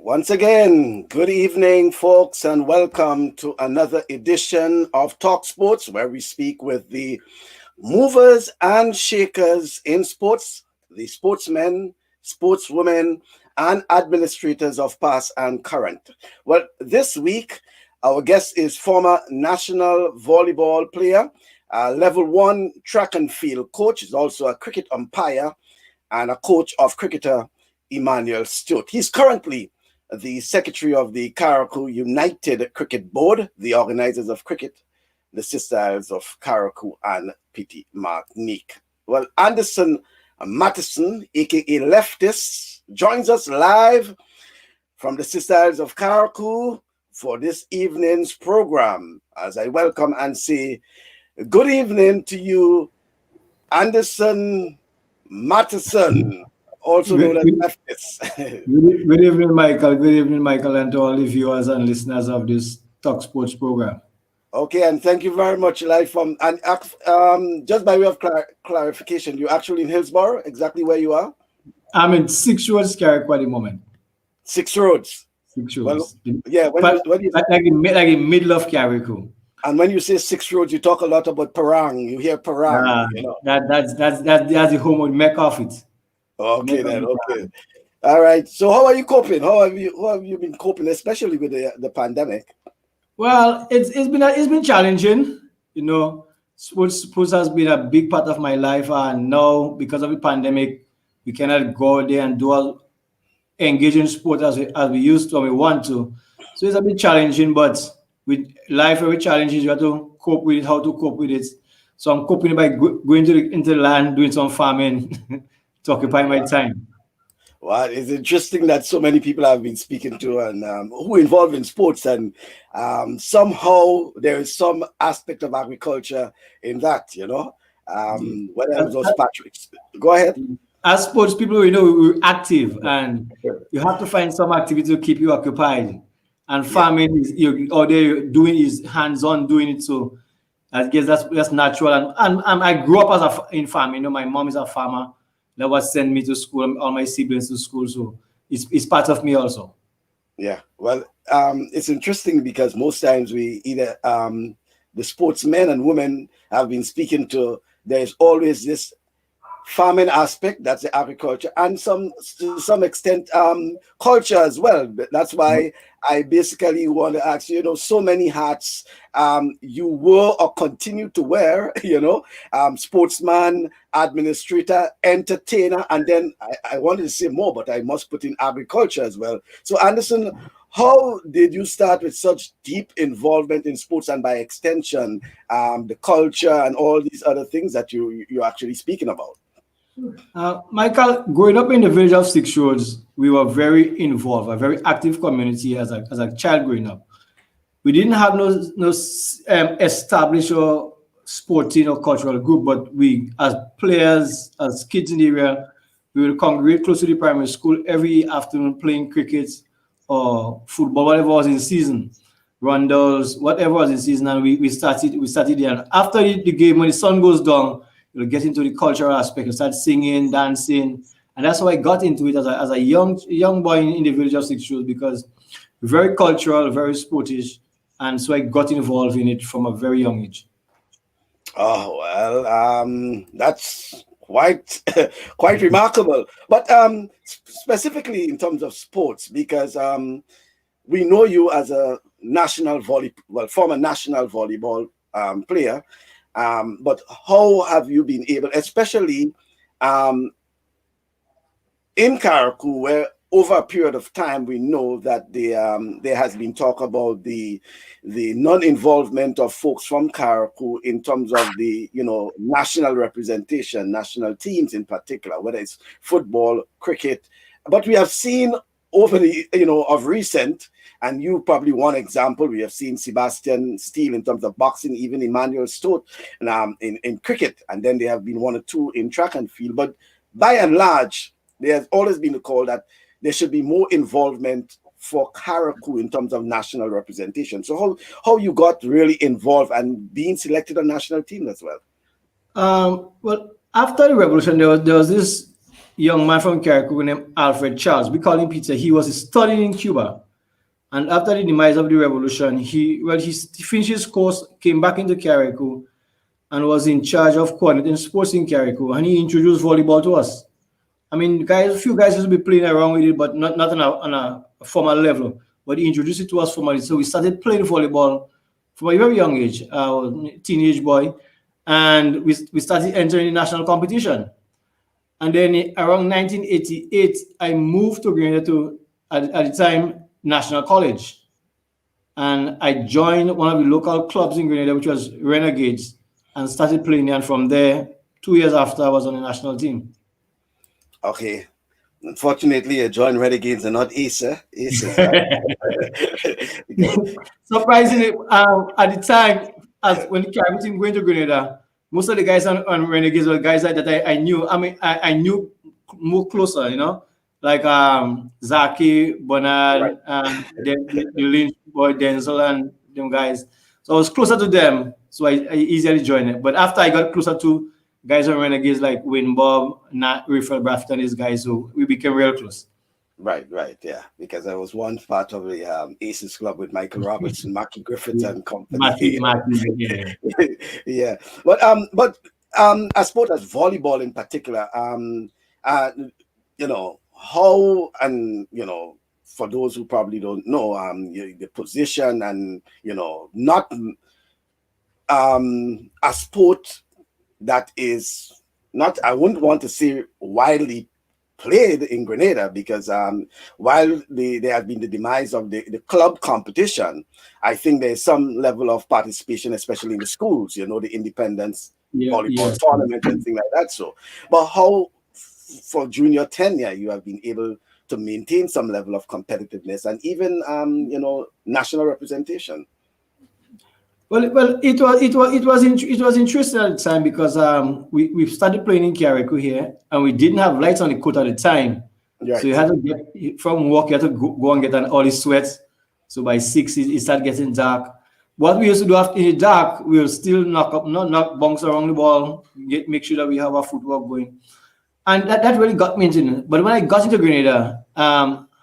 Once again, good evening, folks, and welcome to another edition of TalkSports, where we speak with the movers and shakers in sports, the sportsmen, sportswomen, and administrators of past and current. Well, this week, our guest is former national volleyball player, level 1 track and field coach, is also a cricket umpire, and a coach of cricketer Emmanuel Stewart. He's currently the secretary of the Carriacou United Cricket Board, the organisers of cricket, the Sister Isles of Carriacou and Petite Martinique. Well, Anderson Matheson, aka Leftist, joins us live from the Sister Isles of Carriacou for this evening's program. As I welcome and say good evening to you, Anderson Matheson, also known as Leftist. Good evening, Michael. Good evening, Michael, and to all the viewers and listeners of this TalkSports program. Okay, and thank you very much, live from, and just by way of clarification, you're actually in Hillsborough, exactly where you are? I'm in 6 Roads, Carriacou at the moment. 6 Roads? 6 Roads. Well, yeah, like in middle of Carriacou. And when you say 6 Roads, you talk a lot about Parang. You hear Parang, you know. That's the home of Mecca of it. Okay, then. Okay. All right. So, how are you coping? How have you been coping, especially with the pandemic? Well, it's been challenging. You know, sports has been a big part of my life, and now because of the pandemic, we cannot go there and engage in sport as we used to and we want to. So it's a bit challenging, but with life, every challenge is you have to cope with it, how to cope with it. So I'm coping by going into the land, doing some farming to occupy my time. Well, it's interesting that so many people I've been speaking to and who are involved in sports, and somehow there is some aspect of agriculture in that, you know. Whether those Patrick's. Go ahead. As sports people, we're active, and you have to find some activity to keep you occupied. And farming is hands-on doing it. So I guess that's natural. And I grew up in farming. My mom is a farmer. That was sent me to school, all my siblings to school. So it's part of me also. Yeah. Well, it's interesting because most times we either the sportsmen and women have been speaking to, there's always this farming aspect, that's the agriculture, and to some extent culture as well. That's why I basically want to ask you, so many hats you were or continue to wear, sportsman, administrator, entertainer, and then I wanted to say more, but I must put in agriculture as well. So Anderson, how did you start with such deep involvement in sports and by extension the culture and all these other things that you're actually speaking about? Michael, growing up in the village of 6 Roads, we were very involved, a very active community as a child growing up. We didn't have no established or sporting or cultural group, but we, as players, as kids in the area, we would congregate close to the primary school every afternoon playing cricket or football, whatever was in season, rundles, whatever was in season, and we started there. And after the game, when the sun goes down, you'll get into the cultural aspect. You start singing, dancing, and that's how I got into it as a young boy in the village of 6 Roads, because we're very cultural, very sportish, and so I got involved in it from a very young age. Oh well, that's quite remarkable. But specifically in terms of sports, because we know you as a former national volleyball player. But how have you been able, especially in Carriacou, where over a period of time we know that there has been talk about the non-involvement of folks from Carriacou in terms of the national representation, national teams in particular, whether it's football, cricket. But we have seen over the of recent. And you probably one example, we have seen Sebastian Steele in terms of boxing, even Emmanuel Stewart in cricket. And then there have been one or two in track and field. But by and large, there has always been a call that there should be more involvement for Carriacou in terms of national representation. So how you got really involved and being selected on national team as well? Well, after the revolution, there was this young man from Carriacou named Alfred Charles. We call him Peter. He was studying in Cuba. And after the demise of the revolution, he finished his course, came back into Carriacou, and was in charge of coordinating sports in Carriacou. And he introduced volleyball to us. I mean, a few guys used to be playing around with it, but not on a formal level. But he introduced it to us formally. So we started playing volleyball from a very young age, teenage boy. And we started entering the national competition. And then around 1988, I moved to Grenada to, at the time, National College. And I joined one of the local clubs in Grenada, which was Renegades, and started playing. And from there, 2 years after, I was on the national team. Okay. Unfortunately, I joined Renegades and not Acer. Surprisingly, at the time, when the Caribbean team going to Grenada, most of the guys on Renegades were guys that I knew. I mean, I knew more closer, you know, like Zaki, Bernard, and the Lynch boy, Denzel, and them guys. So I was closer to them, so I easily joined it. But after I got closer to guys on Renegades like Wayne Bob, Nat, Raphael Brafton, these guys, so we became real close. Right, yeah. Because I was once part of the Aces Club with Michael Robertson, Mackie Griffiths, and company. Yeah. But I suppose as volleyball in particular, you know, how, and you know, for those who probably don't know, the position, and you know, not a sport that is not, I wouldn't want to say widely played in Grenada, because while there has been the demise of the club competition, I think there's some level of participation, especially in the schools, you know, the independence volleyball tournament and things like that. So, but how, for junior tenure, you have been able to maintain some level of competitiveness and even, you know, national representation? Well, it was interesting at the time, because we started playing in Carriacou here, and we didn't have lights on the court at the time. Right. So you had to get from work. You had to go and get an early sweat. So by 6, it started getting dark. What we used to do after in the dark, we will still knock bounce around the ball, make sure that we have our footwork going, and that really got me into it. But when I got into Grenada,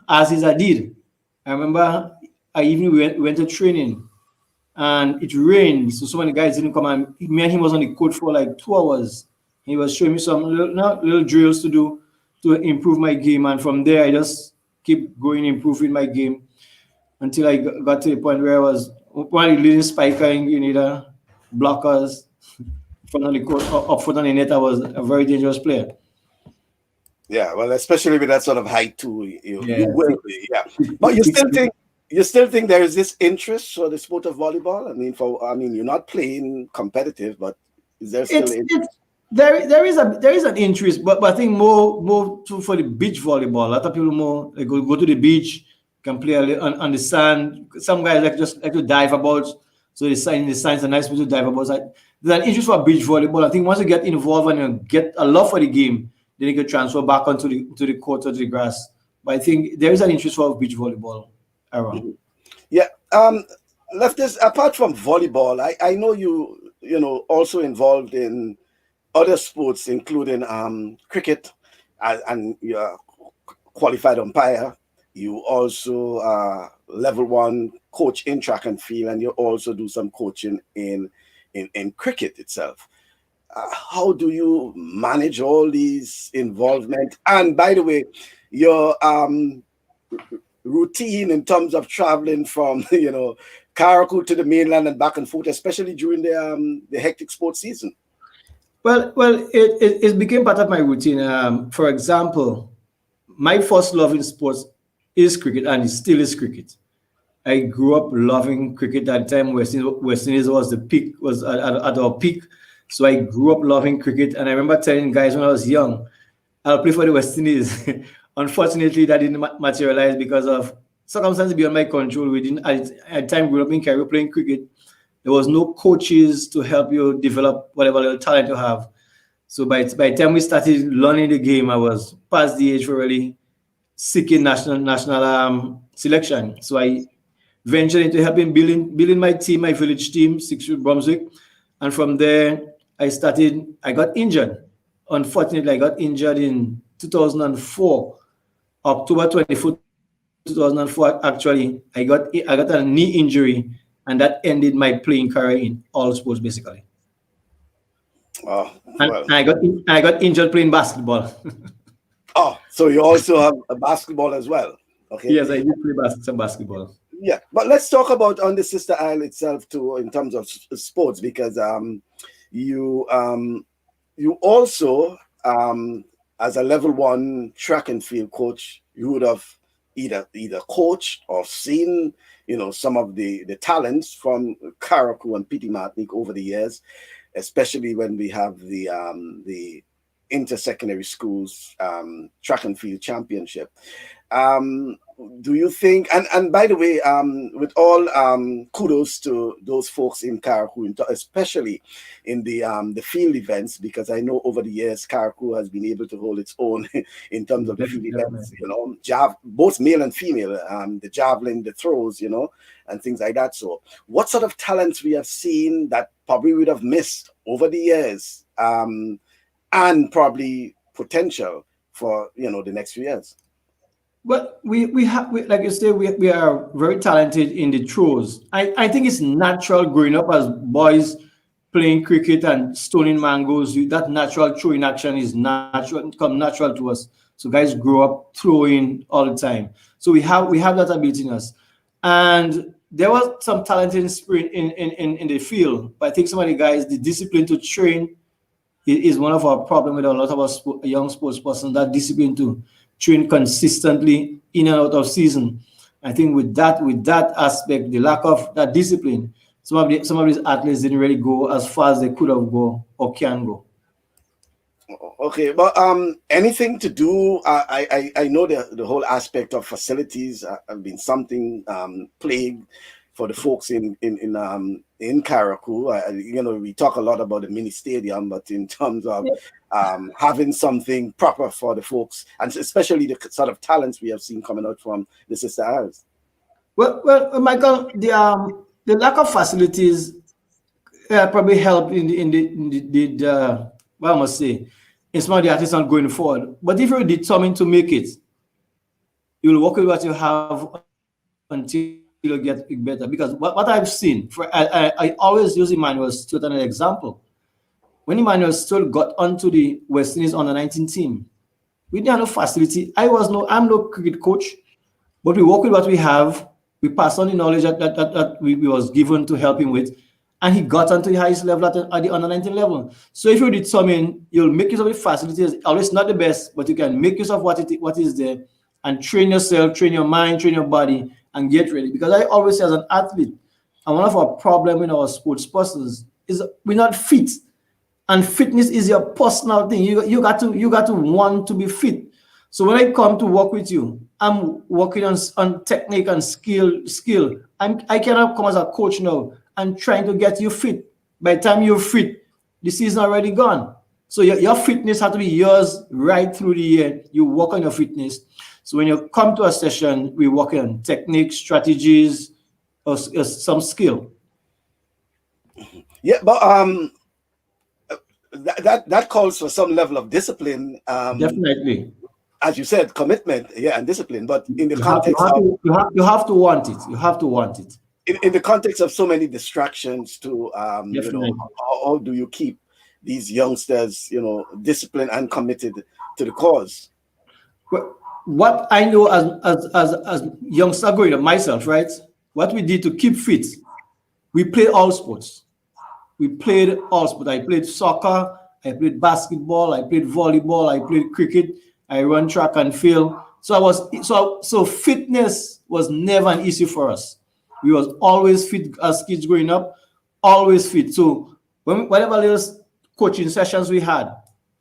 as is I did, I remember I even went to training. And it rained, so many guys didn't come. And me and him was on the court for like 2 hours. He was showing me some little drills to do to improve my game, and from there I just keep going, improving my game until I got to the point where I was one of the leading spiker in Grenada, blockers, front on the court, up front on the net. I was a very dangerous player. Yeah, well, especially with that sort of height too, you will be. Yeah, but you still think there is this interest for the sport of volleyball? I mean, you're not playing competitive, but is there still interest? There is an interest, but I think more for the beach volleyball. A lot of people more like go to the beach, can play on the sand. Some guys like to dive about, so the science are nice to dive about. There's an interest for beach volleyball. I think once you get involved and you get a love for the game, then you can transfer back onto the court or to the grass. But I think there is an interest for beach volleyball around. Yeah. Leftist, apart from volleyball, I know you know, also involved in other sports, including cricket, and you're qualified umpire. You also level 1 coach in track and field, and you also do some coaching in cricket itself. How do you manage all these involvement? And by the way, your routine in terms of traveling from, you know, Carriacou to the mainland and back and forth, especially during the hectic sports season? Well, it became part of my routine. For example, my first love in sports is cricket, and it still is cricket. I grew up loving cricket at the time. West Indies was the peak, was at our peak. So I grew up loving cricket, and I remember telling guys when I was young, I'll play for the West Indies. Unfortunately, that didn't materialize because of circumstances beyond my control. We didn't, at the time, grew up in Carriacou playing cricket. There was no coaches to help you develop whatever little talent you have. So by the time we started learning the game, I was past the age for really seeking national selection. So I ventured into helping building my team, my village team, 6 Brunswick. And from there, I got injured. Unfortunately, I got injured in 2004, October 24th, 2004, actually, I got a knee injury, and that ended my playing career in all sports, basically. Oh, And well. I got injured playing basketball. Oh, so you also have a basketball as well. Okay. Yes, I did play some basketball. Yeah, but let's talk about on the Sister Isle itself too, in terms of sports, because you you also as a level 1 track and field coach, you would have either coached or seen some of the talents from Carriacou and Petit Martinique over the years, especially when we have the inter-secondary schools track and field championship. Do you think, and by the way, with all kudos to those folks in Carriacou, especially in the field events, because I know over the years Carriacou has been able to hold its own in terms of the field events, both male and female, the javelin, the throws, and things like that. So what sort of talents we have seen that probably would have missed over the years, and probably potential for the next few years? But we have, like you say, we are very talented in the throws. I think it's natural growing up as boys playing cricket and stoning mangoes. That natural throwing action is natural, come natural to us. So guys grow up throwing all the time. So we have that ability in us. And there was some talented spirit in the field. But I think some of the guys, the discipline to train is one of our problems with a lot of our young sports persons, that discipline to train consistently in and out of season. I think with that aspect, the lack of that discipline, some of these athletes didn't really go as far as they could have go or can go. Okay, but anything to do? I know the whole aspect of facilities have been something plagued for the folks in Carriacou. We talk a lot about the mini stadium, but in terms of having something proper for the folks, and especially the sort of talents we have seen coming out from the Sister Isles. Well, Michael, the lack of facilities probably helped in the what I must say, in some of the athletes not going forward. But if you're determined to make it, you'll work with what you have until you get better. Because what I've seen, I always use Emmanuel Stewart as an example. When Emmanuel Stewart got onto the West Indies under-19 team, we didn't have no facility. I'm no cricket coach, but we work with what we have. We pass on the knowledge that we was given to help him with, and he got onto the highest level at the under-19 level. So if you determine, you'll make use of the facilities. Always not the best, but you can make use of what is there and train yourself, train your mind, train your body, and get ready. Because I always say as an athlete, and one of our problems in our sports persons is we're not fit. And fitness is your personal thing. You got to want to be fit. So when I come to work with you, I'm working on technique and skill. I cannot come as a coach now. I'm trying to get you fit. By the time you're fit, the season already gone. So your fitness has to be yours right through the year. You work on your fitness. So when you come to a session, we work on technique, strategies, or some skill. Yeah, but that calls for some level of discipline. Definitely. As you said, commitment, and discipline. But in the you have to want it. You have to want it. In the context of so many distractions, to how do you keep these youngsters, disciplined and committed to the cause? Well, what I know as youngster growing up myself, right? What we did to keep fit, we played all sports. We played all sports. I played soccer, I played basketball, I played volleyball, I played cricket, I run track and field. So fitness was never an issue for us. We was always fit as kids growing up, always fit. So whatever little coaching sessions we had,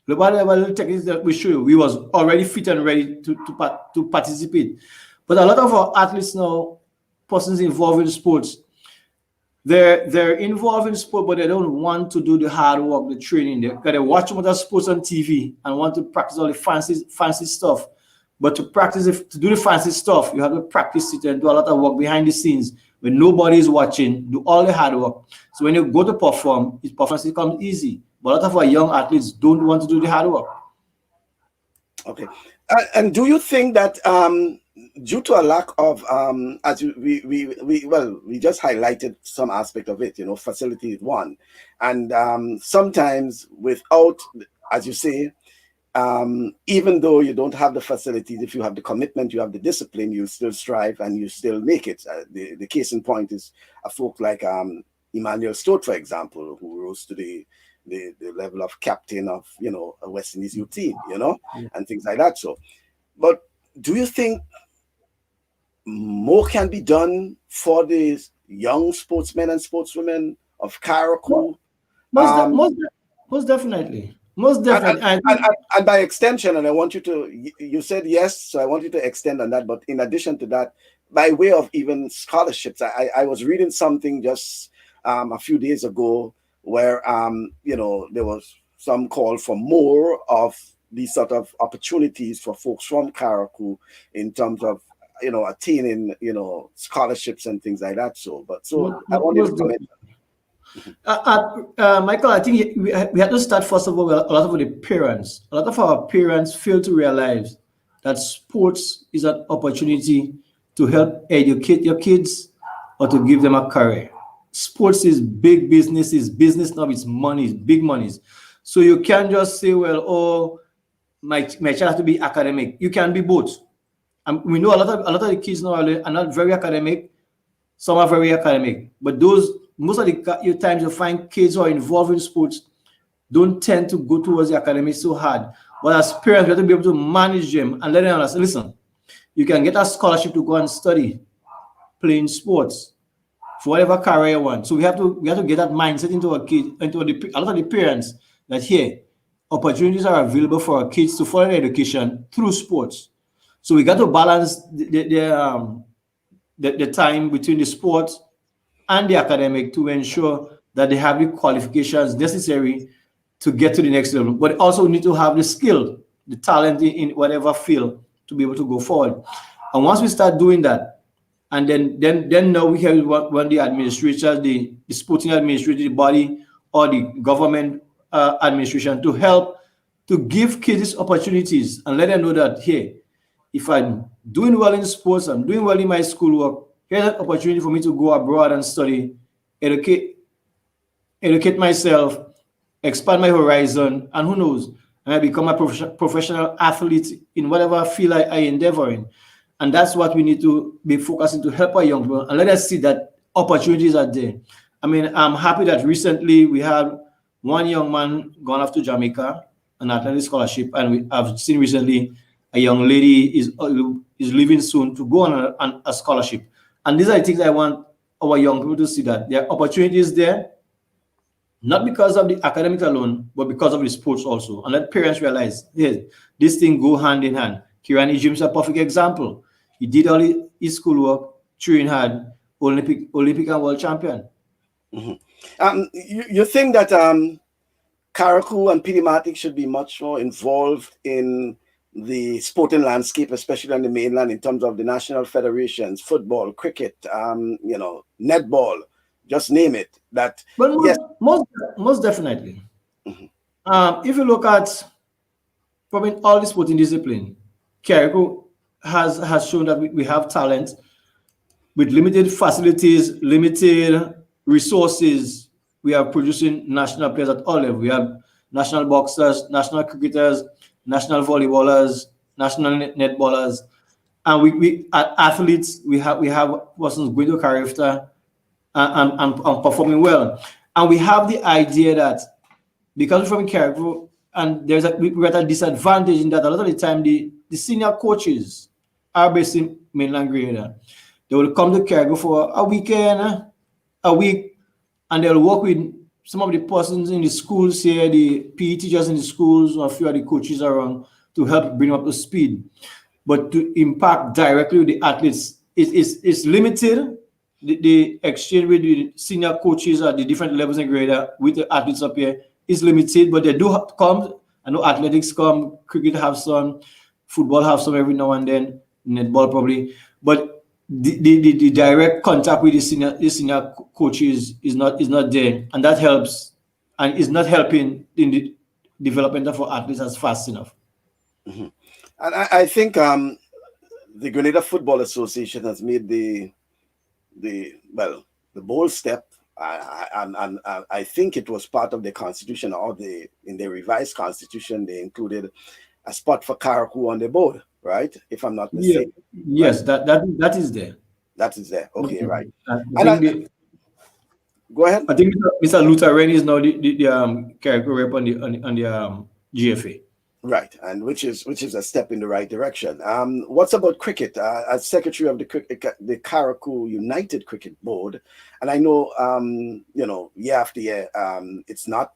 whatever little techniques that we showed, we was already fit and ready to participate. But a lot of our athletes now, persons involved in sports, they're involved in sport, but they don't want to do the hard work, the training. They watch other sports on TV and want to practice all the fancy stuff. But to do the fancy stuff, you have to practice it and do a lot of work behind the scenes when nobody is watching. Do all the hard work. So when you go to perform, performance becomes easy. But a lot of our young athletes don't want to do the hard work. Okay. And do you think that due to a lack of, as we just highlighted some aspect of it, facility is one. And sometimes without, as you say, even though you don't have the facilities, if you have the commitment, you have the discipline, you still strive and you still make it. The case in point is a folk like Emmanuel Stewart, for example, who rose to the level of captain of a West Indies youth team, and things like that. So, but do you think more can be done for the young sportsmen and sportswomen of Carriacou? Most definitely. Most definitely. And by extension, and I want you to, you said yes, so I want you to extend on that. But in addition to that, by way of even scholarships, I was reading something just a few days ago where, there was some call for more of these sort of opportunities for folks from Carriacou in terms of, attaining, scholarships and things like that. So I want you to comment. Michael, I think we have to start first of all with a lot of the parents. A lot of our parents fail to realize that sports is an opportunity to help educate your kids or to give them a career. Sports is big business, is business now, it's money, it's big monies. So you can't just say, well, oh, my child has to be academic. You can be both. And we know a lot of the kids now are not very academic. Some are very academic, but most of the times you find kids who are involved in sports don't tend to go towards the academics so hard. But as parents, we have to be able to manage them and let them understand, listen, you can get a scholarship to go and study playing sports for whatever career you want. So we have to get that mindset into our kids, a lot of the parents, that here, opportunities are available for our kids to follow their education through sports. So we got to balance the time between the sports and the academic to ensure that they have the qualifications necessary to get to the next level. But also need to have the skill, the talent in whatever field to be able to go forward. And once we start doing that, and then now we have when the administrators, the sporting administrative body or the government administration to help to give kids opportunities and let them know that, hey, if I'm doing well in sports, I'm doing well in my schoolwork, here's an opportunity for me to go abroad and study, educate myself, expand my horizon, and who knows, I become a professional athlete in whatever field I endeavor in. And that's what we need to be focusing to help our young people and let us see that opportunities are there. I mean, I'm happy that recently we had one young man gone off to Jamaica, an athletic scholarship, and I've seen recently a young lady is leaving soon to go on a scholarship. And these are the things I want our young people to see, that there are opportunities there, not because of the academic alone, but because of the sports also. And let parents realize, hey, this thing go hand in hand. Kirani Jim is a perfect example. He did all his schoolwork, trained hard, Olympic and world champion. Mm-hmm. You think that Carriacou and Pidimatics should be much more involved in the sporting landscape, especially on the mainland, in terms of the national federations, football, cricket, netball, just name it. That, but yes, most definitely. Mm-hmm. If you look at probably all the sporting discipline, Carriacou has shown that we have talent with limited facilities, limited resources. We are producing national players at all levels. We have national boxers, national cricketers, national volleyballers, national netballers, and we athletes. We have persons going to Carriacou and performing well. And we have the idea that because we're from Carriacou, and we're at a disadvantage in that a lot of the time the senior coaches are based in mainland Grenada. They will come to Carriacou for a weekend, a week, and they'll work with some of the persons in the schools here, the PE teachers in the schools, or a few of the coaches around to help bring them up to speed. But to impact directly with the athletes, it's limited. The exchange with the senior coaches at the different levels in Grenada with the athletes up here is limited, but they do come. I know athletics come, cricket have some, football have some every now and then, netball probably, but the direct contact with the senior coaches is not there, and that helps, and is not helping in the development of our athletes as fast enough. Mm-hmm. And I think the Grenada Football Association has made the bold step. And I think it was part of the constitution, or in the revised constitution, they included a spot for Carriacou on the board, right? If I'm not Yeah, mistaken. yes, that is there. That is there. Okay, right. I And think go ahead. I think Mr. Luther Ren is now the Carriacou rep on the GFA. Right, and which is a step in the right direction. What's about cricket? As secretary of the Carriacou United Cricket Board, and I know year after year, it's not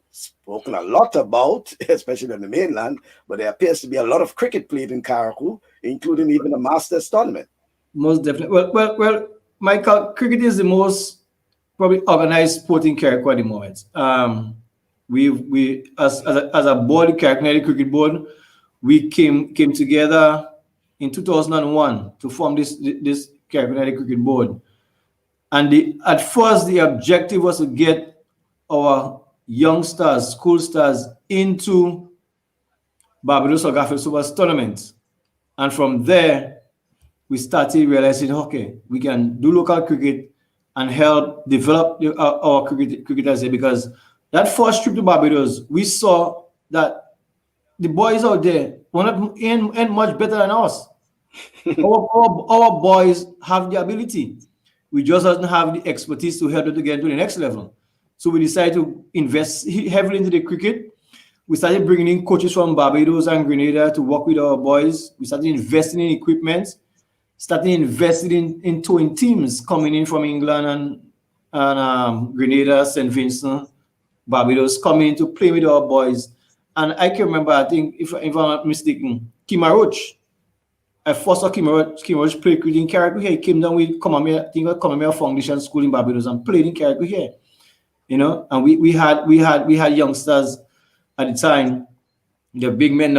spoken a lot about, especially on the mainland, but there appears to be a lot of cricket played in Carriacou, including even a Masters tournament. Most definitely. Well, Michael, cricket is the most probably organized sport in Carriacou at the moment. We as a board, the Carriacou United Cricket Board, we came together in 2001 to form this Carriacou United Cricket Board. And at first the objective was to get our youngsters, school stars, into Barbados or Garfield Supers tournaments. And from there, we started realizing, okay, we can do local cricket and help develop our cricketers here, because that first trip to Barbados, we saw that the boys out there were not and much better than us. our boys have the ability. We just don't have the expertise to help them to get to the next level. So we decided to invest heavily into the cricket. We started bringing in coaches from Barbados and Grenada to work with our boys. We started investing in equipment, started investing in towing teams coming in from England and Grenada, St. Vincent, Barbados, coming in to play with our boys. And I can remember, I think, if I'm not mistaken, Kima Roach. I first saw Kima Roach play cricket in Carriacou here. He came down with Comamere Foundation School in Barbados and played in Carriacou here. And we had youngsters at the time, the big men,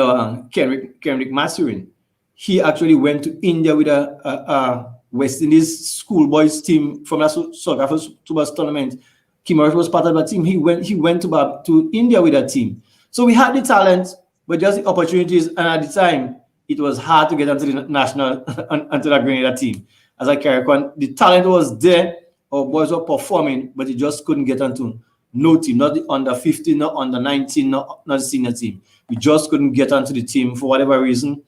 Kenrick Masurin. He actually went to India with a West Indies schoolboys team from that South Africa Supers tournament. Kimmer was part of that team. He went to India with that team. So we had the talent, but just the opportunities. And at the time, it was hard to get onto the national, onto the Grenada team. As a Carriacou, the talent was there. Our boys were performing, but they just couldn't get onto no team, not the under 15, not under 19, not the senior team. We just couldn't get onto the team for whatever reason.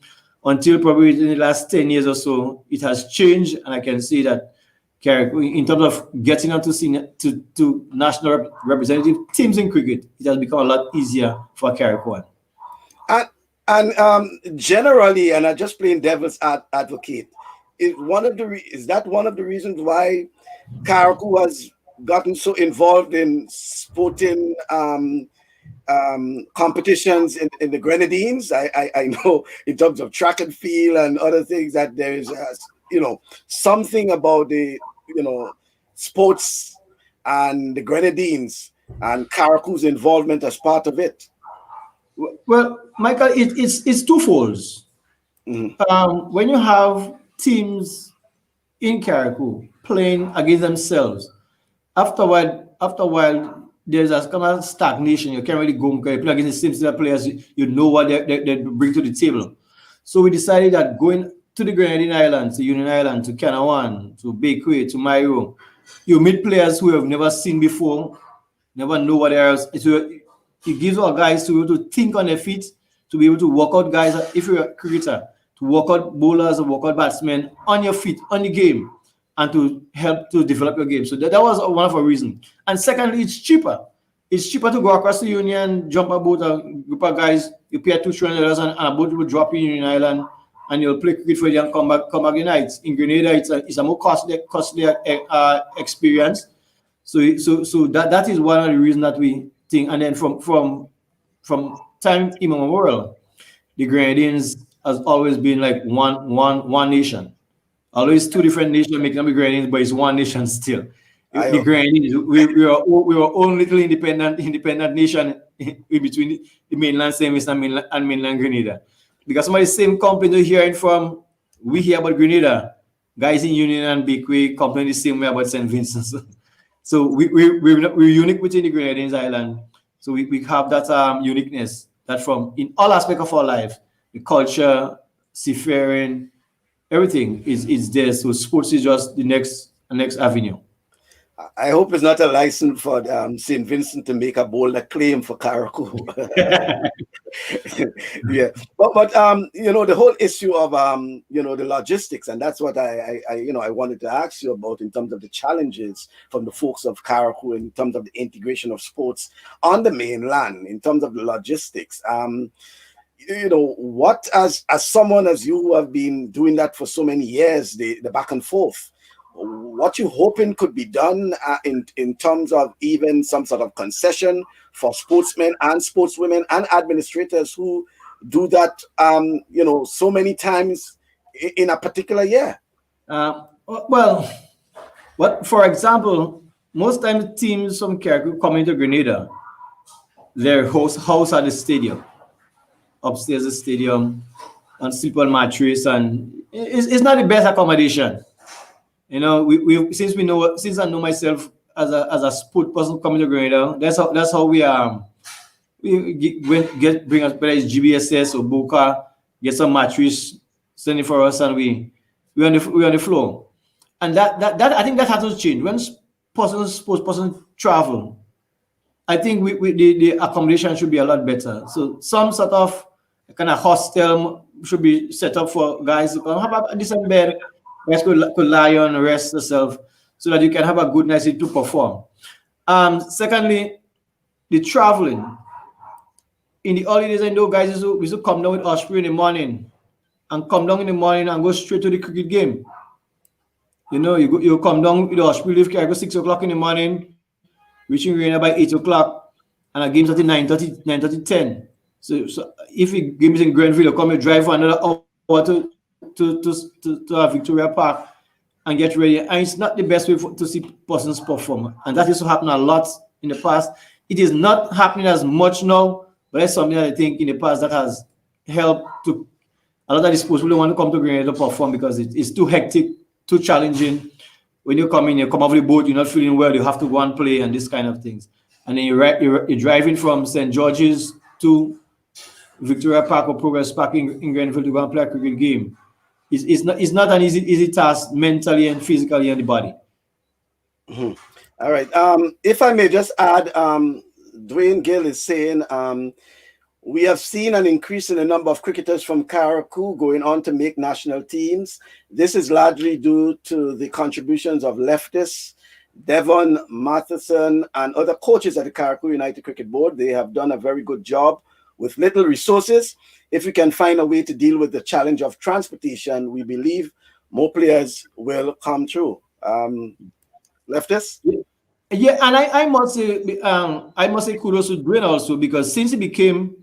Until probably in the last 10 years or so, it has changed, and I can see that Carriacou, in terms of getting onto senior to national representative teams in cricket, it has become a lot easier for Carriacou. And generally, and I'm just playing devil's advocate, is that one of the reasons why Carriacou has gotten so involved in sporting competitions in the Grenadines? I know in terms of track and field and other things that there is something about the sports and the Grenadines and Carriacou's involvement as part of it. Well, Michael, it's twofold. Mm-hmm. When you have teams in Carriacou playing against themselves, after a while, there's a kind of stagnation. You can't really go and play against the same players. You know what they bring to the table. So we decided that going to the Grenadine Islands, to Union Island, to Canawan, to Bakeway, to Mayo, you meet players who have never seen before, never know what else. It gives our guys to be able to think on their feet, to be able to work out guys, if you're a cricketer, to work out bowlers or work out batsmen on your feet, on the game, and to help to develop your game. So that was one of our reasons. And secondly, it's cheaper. It's cheaper to go across the Union, jump a boat, a group of guys, you pay $200 and a boat will drop in Union Island, and you'll play cricket for you and come back the night. In Grenada, it's a more costly experience. So that is one of the reasons that we think. And then from time immemorial, the Grenadines has always been like one nation. Always two different nations making up the Grenadines, but it's one nation still. The Grenadines, we were own little independent nation in between the mainland St. Vincent and mainland Grenada. Because some of the same companies we're hearing from, we hear about Grenada. Guys in Union and Bakeway complain the same way about St. Vincent. So we're unique within the Grenadines Island. So we have that uniqueness. that from in all aspects of our life, the culture, seafaring, everything is there. So sports is just the next avenue. I hope it's not a license for St. Vincent to make a bolder claim for Carriacou. Yeah, but you know, the whole issue of you know, the logistics, and that's what I you know, I wanted to ask you about in terms of the challenges from the folks of Carriacou in terms of the integration of sports on the mainland in terms of the logistics. You know, what as someone as you who have been doing that for so many years, the back and forth, what you hoping could be done in terms of even some sort of concession for sportsmen and sportswomen and administrators who do that, you know, so many times in a particular year? Well, what, for example, most times teams from Carriacou come into Grenada, their house at the stadium, upstairs the stadium, and sleep on mattress, and it's not the best accommodation. You know, since I know myself as a sport person coming to Grenada, that's how we bring us, whether it's GBSS or Boca, get some mattress, send it for us, and we on the floor. And that I think that has to change. When sports person travel, I think the accommodation should be a lot better. So some sort of kind of hostel should be set up for guys to have a decent bed. Guys could lie on, rest yourself, so that you can have a good night to perform. Secondly, the traveling. In the holidays, I know guys we used to come down with Osprey in the morning and come down in the morning and go straight to the cricket game. You know, you come down with Osprey, leave Carriacou 6 o'clock in the morning, reaching Grenada by 8 o'clock, and a game's at 9:30, 10. So if the game is in Grenville, you come and drive for another hour to Victoria Park and get ready. And it's not the best way to see persons perform. And that used to happen a lot in the past. It is not happening as much now, but it's something that I think in the past that has helped to a lot of the sports really want to come to Grenada to perform because it's too hectic, too challenging. When you come in, you come off the boat, you're not feeling well, you have to go and play and this kind of things. And then you're driving from St. George's to Victoria Park or Progress Park in Grenville to go and play a cricket game. It's not an easy task mentally and physically on the body. Mm-hmm. All right. If I may just add, Dwayne Gill is saying we have seen an increase in the number of cricketers from Carriacou going on to make national teams. This is largely due to the contributions of Leftist, Devon, Matheson, and other coaches at the Carriacou United Cricket Board. They have done a very good job with little resources. If we can find a way to deal with the challenge of transportation, we believe more players will come through. Leftist? Yeah, and I must say kudos to Dwayne also, because since he became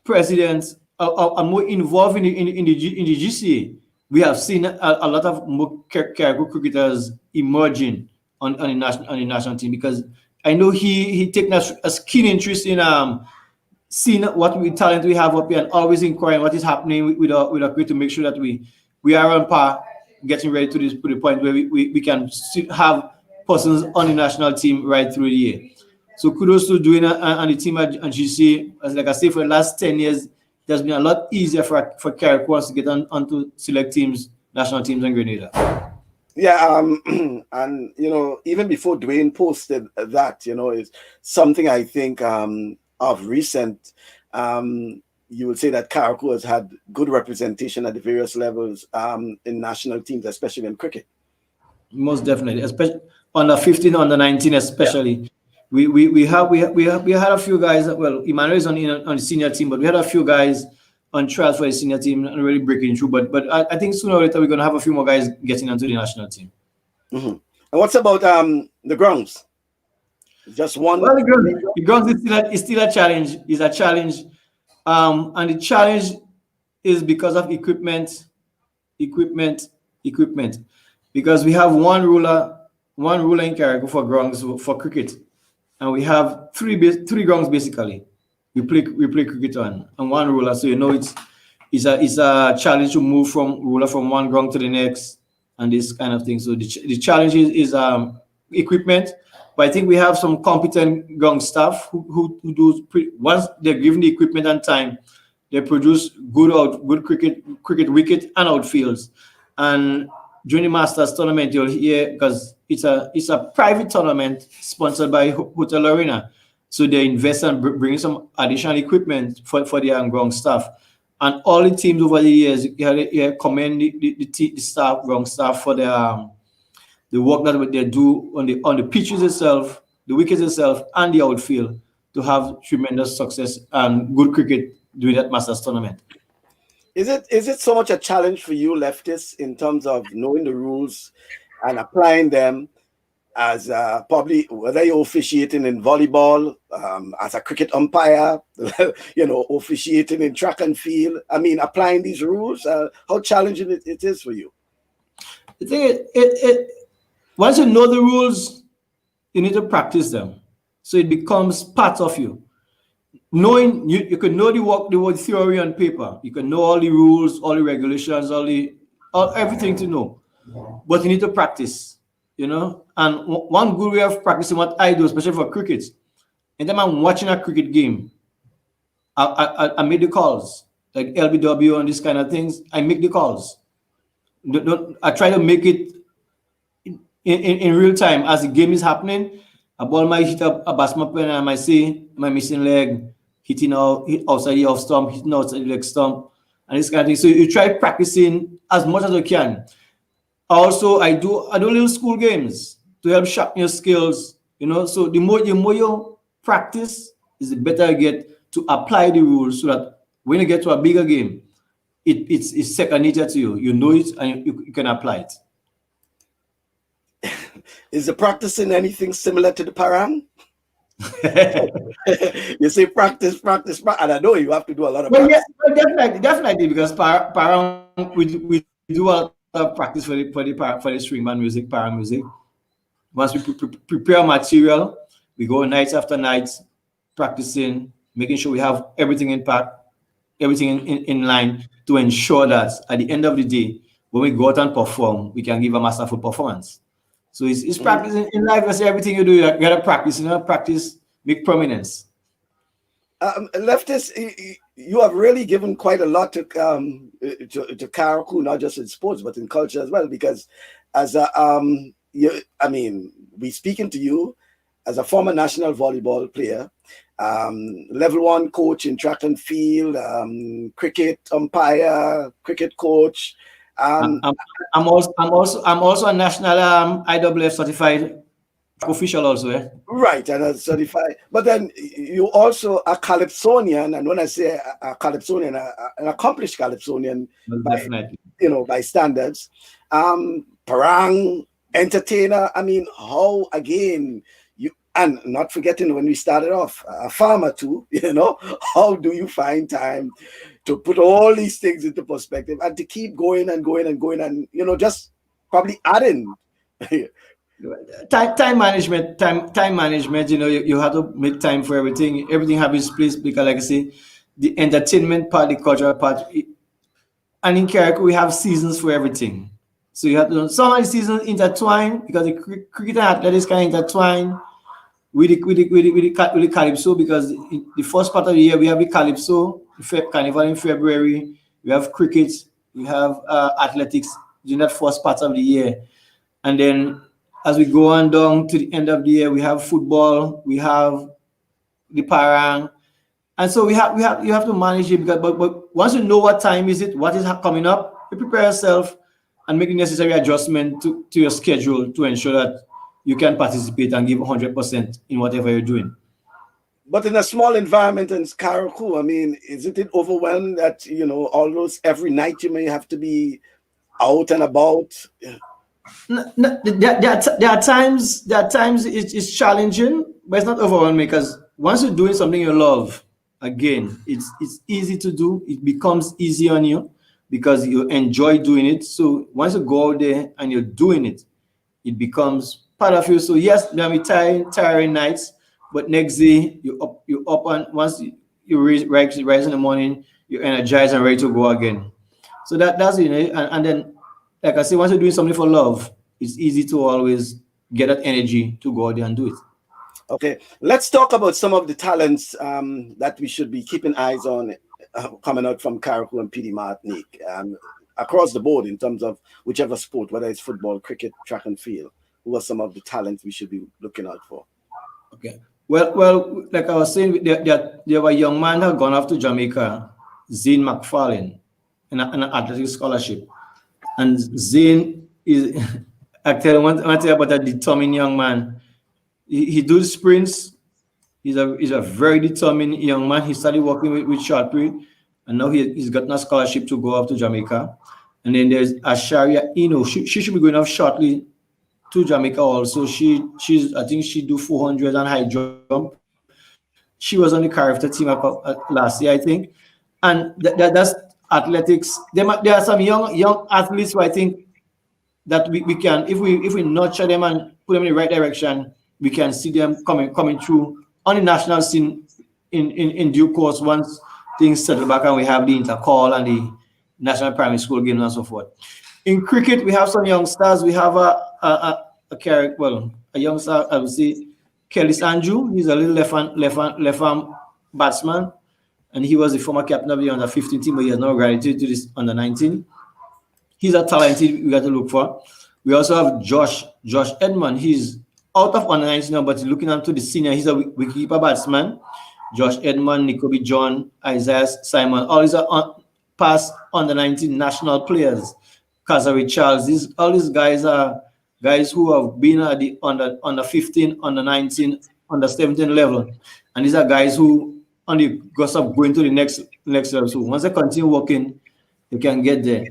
president and more involved in the GCA, we have seen a lot of more Carriacou cricketers emerging on the national team, because I know he taken a keen interest in seeing what talent we have up here and always inquiring what is happening with our cricket to make sure that we are on par, getting ready to the point where we can have persons on the national team right through the year. So kudos to Dwayne and the team at GCA. As like I say, for the last 10 years, it has been a lot easier for Carriacou to get onto select teams, national teams in Grenada. Yeah, and you know, even before Dwayne posted that, you know, is something I think of recent. You would say that Carriacou has had good representation at the various levels in national teams, especially in cricket. Most definitely, especially under 15, under 19, especially. Yeah. We had a few guys. Well, Emmanuel is on the senior team, but we had a few guys on trials for the senior team and really breaking through. But I think sooner or later we're going to have a few more guys getting onto the national team. Mm-hmm. And what's about the grounds? Just one. Well, the grounds is still a challenge. It's a challenge, and the challenge is because of equipment. Because we have one ruler in Carriacou for grounds for cricket, and we have three grounds basically. We play cricket on, and one ruler. So you know it's a challenge to move from one ground to the next, and this kind of thing. So the challenge is equipment. But I think we have some competent young staff who do once they're given the equipment and time, they produce good cricket wicket and outfields. And during the Masters tournament, you'll hear, because it's a private tournament sponsored by Hotel Arena, so they invest and bring some additional equipment for the young staff. And all the teams over the years, you commend the staff, young staff, for the work that they do on the pitches itself, the wickets itself, and the outfield to have tremendous success and good cricket during that Masters tournament. Is it so much a challenge for you, leftists, in terms of knowing the rules and applying them, as probably whether you're officiating in volleyball, as a cricket umpire, officiating in track and field? I mean, applying these rules, how challenging it is for you? I think once you know the rules, you need to practice them, so it becomes part of you. Knowing you can know the theory on paper, you can know all the rules, all the regulations, everything to know, but you need to practice, And one good way of practicing what I do, especially for cricket, anytime I'm watching a cricket game, I make the calls, like LBW and these kind of things. I make the calls. I try to make it in real time as the game is happening. A ball might hit a batsman and I might see my missing leg, hitting outside the off stump, hitting outside the leg stump, and this kind of thing. So you try practicing as much as you can. Also, I do little school games to help sharpen your skills. So the more you practice, is the better you get to apply the rules, so that when you get to a bigger game, it's second nature to you. You know it and you can apply it. Is the practicing anything similar to the parang? You say practice, and I know you have to do a lot of practice. Yeah, definitely, because parang we do a lot of practice for the string band music, parang music. Once we prepare material, we go nights after nights practicing, making sure we have everything in line, to ensure that at the end of the day, when we go out and perform, we can give a masterful performance. So it's practicing in life. As everything you do, you gotta practice. Practice, make prominence. Leftists, you have really given quite a lot to Carriacou, not just in sports but in culture as well. Because as we speaking to you as a former national volleyball player, level 1 coach in track and field, cricket umpire, cricket coach. I'm also a national IWF certified official also. Right, and a certified. But then you also a Calypsonian, and when I say a Calypsonian, an accomplished Calypsonian, definitely, by standards, parang entertainer. I mean, how again? And not forgetting, when we started off, a farmer too, how do you find time to put all these things into perspective and to keep going and going and going and, just probably adding? Time management, you have to make time for everything. Everything has its place, because like I say, the entertainment part, the cultural part, and in Carriacou, we have seasons for everything. So you have to, some of the seasons intertwine, because the cricket and athletics can intertwine with the Calypso, because the first part of the year we have the Calypso, Carnival in February, we have cricket, we have athletics during that first part of the year, and then as we go on down to the end of the year, we have football, we have the parang, and so you have to manage it, because but once you know what time is it, what is coming up, you prepare yourself and make the necessary adjustment to your schedule to ensure that you can participate and give 100% in whatever you're doing. But in a small environment in Carriacou, I mean, isn't it overwhelming that, almost every night you may have to be out and about? No, there are times it's challenging, but it's not overwhelming, because once you're doing something you love, again, it's easy to do. It becomes easy on you because you enjoy doing it. So once you go out there and you're doing it, it becomes part of you. So yes, there will be tiring nights, but next day you up and once you rise in the morning, you're energized and ready to go again. So that's it. And then, like I say, once you're doing something for love, it's easy to always get that energy to go out there and do it. Okay, let's talk about some of the talents that we should be keeping eyes on coming out from Carriacou and PD Martinique across the board in terms of whichever sport, whether it's football, cricket, track and field. Who are some of the talents we should be looking out for? Okay. Well, like I was saying, there were a young man who had gone off to Jamaica, Zane McFarlane, an athletic scholarship. And Zane is, actually, I want to tell you about a determined young man. He does sprints. He's a very determined young man. He started working with Shortbury, and now he's gotten a scholarship to go off to Jamaica. And then there's Asharia Eno. She should be going off shortly to Jamaica also. I think she do 400 and high jump. She was on the character team last year, I think. And that's athletics. There are some young athletes who I think that we can, if we nurture them and put them in the right direction, we can see them coming through on the national scene in due course once things settle back and we have the intercall and the national primary school games and so forth. In cricket, we have some youngsters. We have a youngster, I would say, Kelly Sanju. He's a little left arm batsman, and he was the former captain of the under 15 team, but he has now graduated to this under 19. He's a talented we got to look for. We also have Josh Edmond. He's out of under 19 now, but looking onto the senior, he's a wicketkeeper batsman. Josh Edmond, Nicobi John, Isaiah Simon, all these are past under 19 national players. Kazari Charles, all these guys are guys who have been at the under 15, under 19, under 17 level. And these are guys who on the cusp of going to the next level. So once they continue working, they can get there.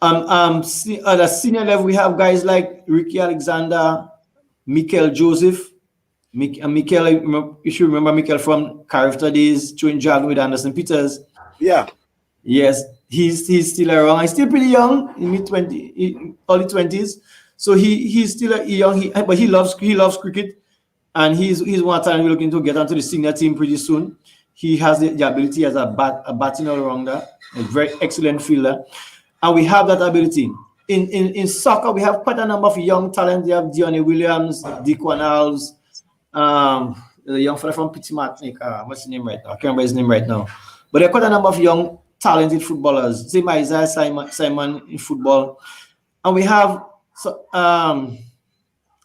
At the senior level, we have guys like Ricky Alexander, Mikel Joseph. Mikel, you should remember Mikel from Carifta days, chewing jug with Anderson Peters. Yeah. Yes, he's still around. He's still pretty young, in early 20s. So he's still young, but he loves cricket, and he's one time we're looking to get onto the senior team pretty soon. He has the ability as a batting all-rounder, a very excellent fielder, and we have that ability. In soccer, we have quite a number of young talent. We have Dione Williams, Dequan Alves, the young fella from Petit Martinique. What's his name right now? I can't remember his name right now. But there are quite a number of young talented footballers. Same Isaiah Simon in football, and we have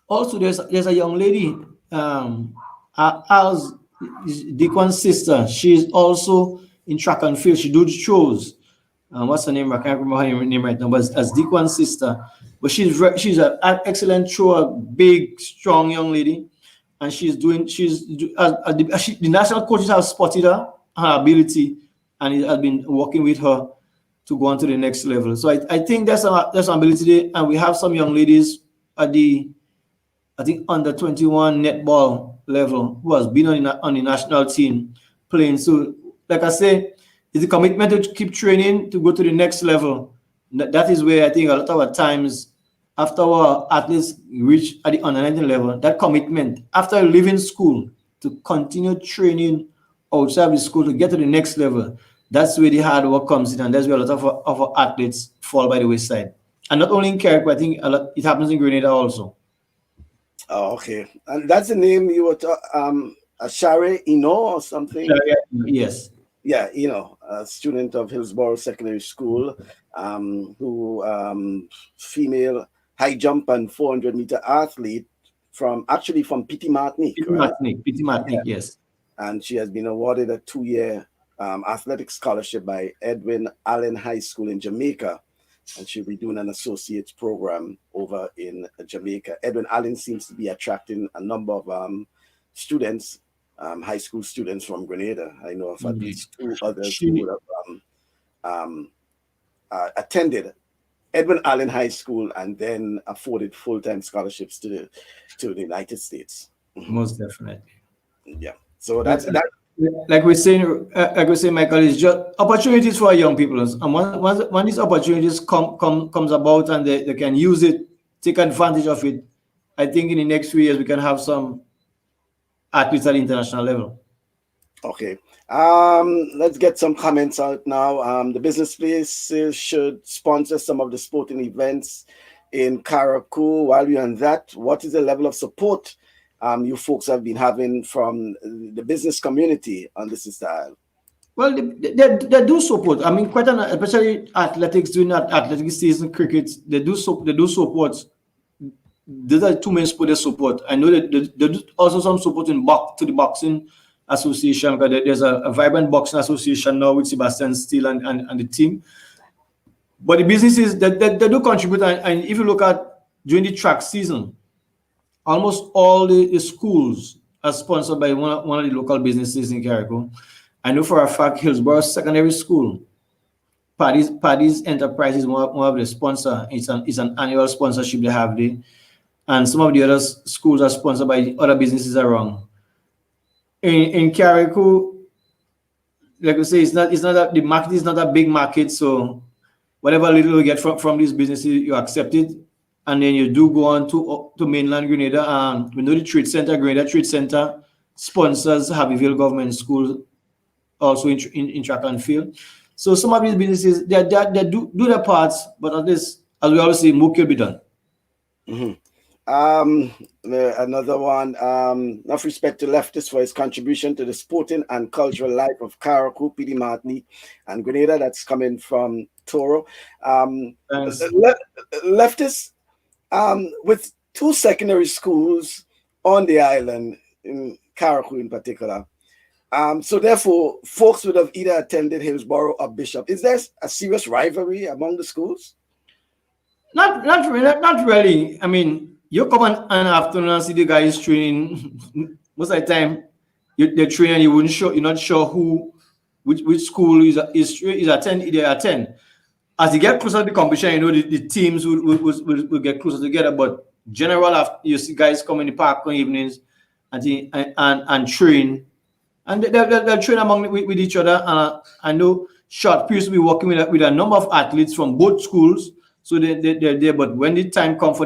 also there's a young lady, as Dequan's sister. She's also in track and field. She does shows. What's her name? I can't remember her name right now. But as Dequan's sister, but she's an excellent thrower, big, strong young lady, and the national coaches have spotted her ability, and he has been working with her to go on to the next level. So I think there's some ability there, and we have some young ladies at the under 21 netball level who has been on the national team playing. So like I say, it's a commitment to keep training to go to the next level. That is where I think a lot of times after our athletes reach at the under 19 level, that commitment after leaving school to continue training outside the school to get to the next level, that's where the hard work comes in, and that's where a lot of our athletes fall by the wayside. And not only in Carriacou, I think it happens in Grenada also. Oh, okay. And that's the name you were Ashare Eno or something? Yes. Yeah, a student of Hillsborough Secondary School, who female high jump and 400-meter athlete from Petit Martinique. Petit Martinique, yeah. Yes. And she has been awarded a 2-year athletic scholarship by Edwin Allen High School in Jamaica, and she'll be doing an associate's program over in Jamaica. Edwin Allen seems to be attracting a number of students, high school students from Grenada. I know of at least 2 others who would have attended Edwin Allen High School and then afforded full-time scholarships to the United States. Most definitely. Yeah. So that's that. Like we're saying, Michael, is just opportunities for young people. And when these opportunities comes about and they can use it, take advantage of it, I think in the next few years we can have some athletes at the international level. Okay. Let's get some comments out now. The business places should sponsor some of the sporting events in Carriacou. While you're on that, what is the level of support you folks have been having from the business community on this style? Well, they do support. I mean, especially athletics, doing athletic season, cricket, they do support. These are two main sports they support. I know that they do also some support to the boxing association, because there's a vibrant boxing association now with Sebastian Steele and the team. But the businesses that they do contribute, and if you look at during the track season, almost all the schools are sponsored by one of the local businesses in Carriacou. I know for a fact Hillsborough Secondary School, Paddy's Enterprises, one of the sponsor. It's an annual sponsorship they have there. And some of the other schools are sponsored by other businesses around. In Carriacou, like I say, it's not that the market is not a big market, so whatever little you get from these businesses, you accept it. And then you do go on to mainland Grenada. We know the Grenada Trade Center sponsors Harveyville Government School, also in track and field. So some of these businesses, they do their parts, but at least, as we always say, more can be done. Mm-hmm. Another one, enough respect to Leftist for his contribution to the sporting and cultural life of Carriacou, P.D. Martini, and Grenada. That's coming from Toro. Leftist, with two secondary schools on the island, in Carriacou in particular, so therefore, folks would have either attended Hillsborough or Bishop. Is there a serious rivalry among the schools? Not really. I mean, you come on an afternoon and see the guys training. Most of the time, they train and you're not sure which school is attend. They attend. As you get closer to the competition, you know the teams will get closer together. But general, you see guys come in the park on evenings and train. And they'll train with each other. And I know short periods we working with a number of athletes from both schools. So they're there. But when the time comes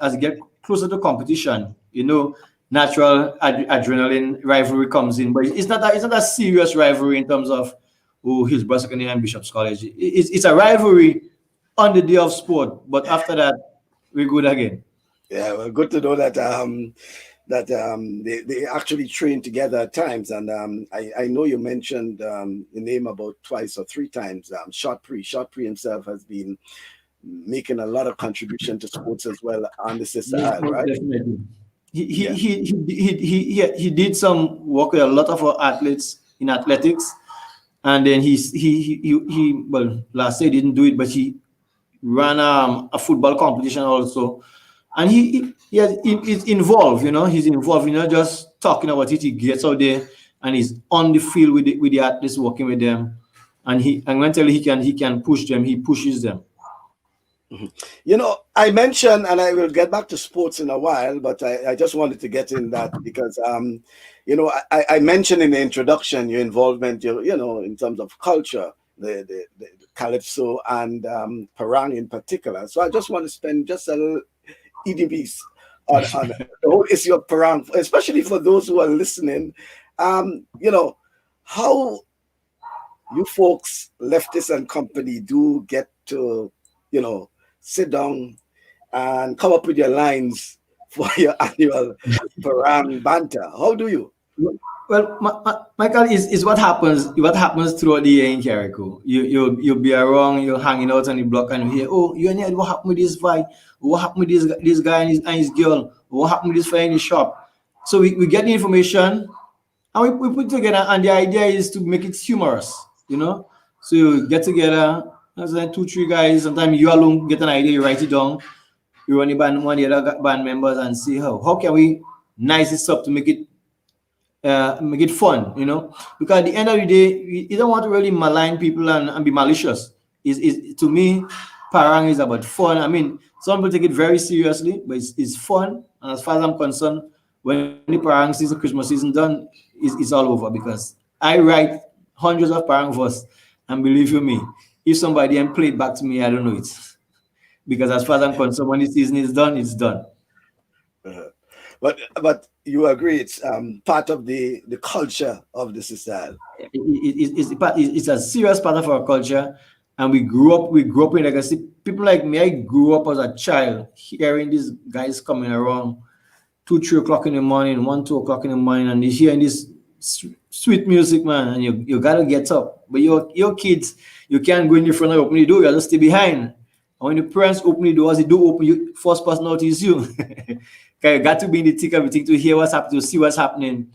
as you get closer to competition, you know, natural adrenaline rivalry comes in. But it's not a serious rivalry in terms of Hillsborough Secondary and Bishop's College. It's a rivalry on the day of sport. But after that, we're good again. Yeah, well, good to know that they actually train together at times. And I know you mentioned the name about twice or three times. Shotpre himself has been making a lot of contribution to sports as well on the sister island, right? Definitely. He did some work with a lot of our athletes in athletics, and then he well, last year he didn't do it, but he ran a football competition also. And he's involved, you know. He's involved, you know, just talking about it. He gets out there and he's on the field with the athletes, working with them. And I'm going to tell you, he can push them. He pushes them. Mm-hmm. You know, I mentioned, and I will get back to sports in a while, but I just wanted to get in that because, you know, I mentioned in the introduction your involvement, you know, in terms of culture, the calypso and parang in particular. So I just want to spend just a little EDBs on the whole issue of parang, especially for those who are listening. You know, how you folks, Leftist and company, do get to, you know, sit down and come up with your lines for your annual parang banter. How do you? Well, Michael, is what happens throughout the year in Carriacou. You'll be around, you're hanging out on the block, and you hear, oh, you know what happened with this fight? What happened with this guy and his girl? What happened with this fight in the shop? So we get the information and we put together, and the idea is to make it humorous, you know. So you get together, there's like 2-3 guys. Sometimes you alone get an idea, you write it down, you run one of the other band members and see how can we nice this up to make it fun, you know, because at the end of the day, you don't want to really malign people and be malicious. To me, parang is about fun. I mean, some people take it very seriously, but it's fun. And as far as I'm concerned, when the parang season, Christmas season done, it's all over, because I write hundreds of parang verse, and believe you me, if somebody and play it back to me, I don't know it, because as far as I'm concerned, when the season is done, it's done. But you agree it's part of the culture of the society. It's a serious part of our culture, And we grew up in, like I see people like me, I grew up as a child hearing these guys coming around 2, 3 o'clock in the morning, 1, 2 o'clock in the morning, and you hearing this sweet music, man, and you gotta get up. But your kids, you can't go in the front and open the door, you gotta stay behind. And when the parents open the doors, the door open, you first person out is you. You got to be in the thick of everything to hear what's happening, to see what's happening.